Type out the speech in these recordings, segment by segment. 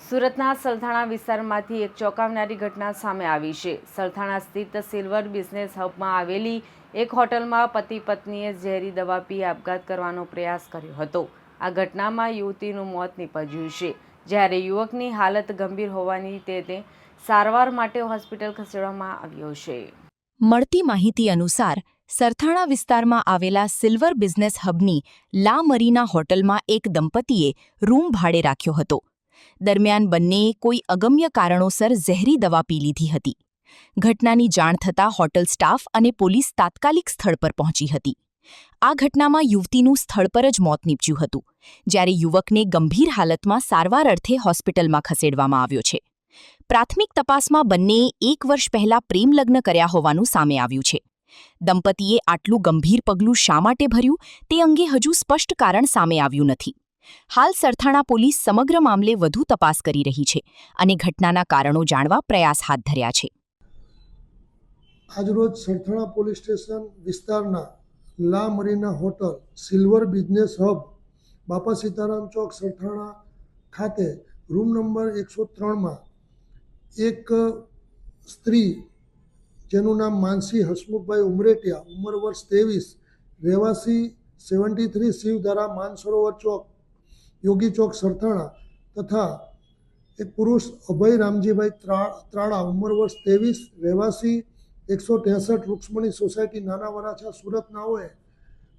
સુરતના સલથાણા વિસ્તારમાંથી એક ચોંકાવનારી ઘટના સામે આવી છે। સલથાણા સ્થિત સિલ્વર બિઝનેસ હબમાં આવેલી એક હોટલમાં પતિ પત્નીએ ઝેરી દવા પી આપઘાત કરવાનો પ્રયાસ કર્યો હતો। આ ઘટનામાં યુવતીનું મોત નીપજ્યું છે, જ્યારે યુવકની હાલત ગંભીર હોવાની તેને સારવાર માટે હોસ્પિટલ ખસેડવામાં આવ્યો છે। મળતી માહિતી અનુસાર સરથાણા વિસ્તારમાં આવેલા સિલ્વર બિઝનેસ હબની લા મરીના હોટલમાં એક દંપતીએ રૂમ ભાડે રાખ્યો હતો। દરમિયાન બંનેએ કોઈ અગમ્ય કારણોસર ઝેરી દવા પી લીધી હતી। ઘટનાની જાણ થતાં હોટલ સ્ટાફ અને પોલીસ તાત્કાલિક સ્થળ પર પહોંચી હતી। આ ઘટનામાં યુવતીનું સ્થળ પર જ મોત નીપજ્યું હતું, જ્યારે યુવકને ગંભીર હાલતમાં સારવાર અર્થે હોસ્પિટલમાં ખસેડવામાં આવ્યો છે। પ્રાથમિક તપાસમાં બંનેએ 1 વર્ષ પહેલા પ્રેમ લગ્ન કર્યા હોવાનું સામે આવ્યું છે। દંપતીએ આટલું ગંભીર પગલું શા માટે ભર્યું તે અંગે હજુ સ્પષ્ટ કારણ સામે આવ્યું નથી। હાલ સરથાણા પોલીસ સમગ્ર મામલે વધુ તપાસ કરી રહી છે અને ઘટનાના કારણો જાણવા પ્રયાસ હાથ ધર્યા છે। આજરોજ સરથાણા પોલીસ સ્ટેશન વિસ્તારના લા મરીના હોટલ સિલ્વર બિઝનેસ હબ બાપા સીતારામ ચોક સરથાણા ખાતે રૂમ નંબર 103માં એક સ્ત્રી જેનું નામ માનસી હસમુખભાઈ ઉમરેટિયા, ઉંમર વર્ષ 23, રહેવાસી 73 શિવધારા માનસરોવર ચોક, યોગી ચોક સરથાણા તથા એક પુરુષ અભય રામજીભાઈ ત્રાળા, ઉંમર વર્ષ 23, રહેવાસી 163 રૂક્ષ્મણી સોસાયટી નાના વરાછા સુરત નાઓએ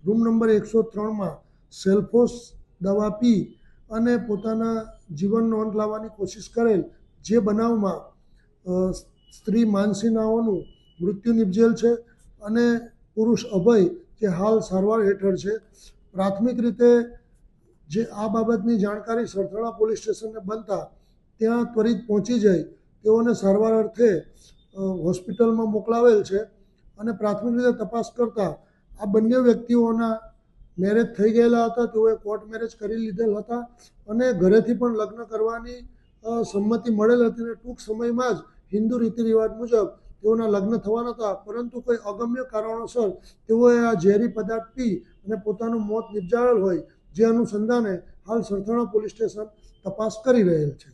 રૂમ નંબર 103માં સેલ્ફોસ દવા પી અને પોતાના જીવનનો અંત લાવવાની કોશિશ કરેલ, જે બનાવમાં સ્ત્રી માનસી નાઓનું મૃત્યુ નિપજેલ છે અને પુરુષ અભય જે હાલ સારવાર હેઠળ છે। પ્રાથમિક રીતે જે આ બાબતની જાણકારી સરથાણા પોલીસ સ્ટેશનને બનતા ત્યાં ત્વરિત પહોંચી જઈ તેઓને સારવાર અર્થે હોસ્પિટલમાં મોકલાવેલ છે અને પ્રાથમિક રીતે તપાસ કરતાં આ બંને વ્યક્તિઓના મેરેજ થઈ ગયેલા હતા। તેઓએ કોર્ટ મેરેજ કરી લીધેલ હતા અને ઘરેથી પણ લગ્ન કરવાની સંમતિ મળેલ હતી અને ટૂંક સમયમાં જ હિન્દુ રીતિ રિવાજ મુજબ તેઓના લગ્ન થવાના હતા, પરંતુ કોઈ અગમ્ય કારણોસર તેઓએ આ ઝેરી પદાર્થ પી અને પોતાનું મોત નિપજાવેલ હોય, જે અનુસંધાને હાલ સરથાણા પોલીસ સ્ટેશન તપાસ કરી રહેલ છે।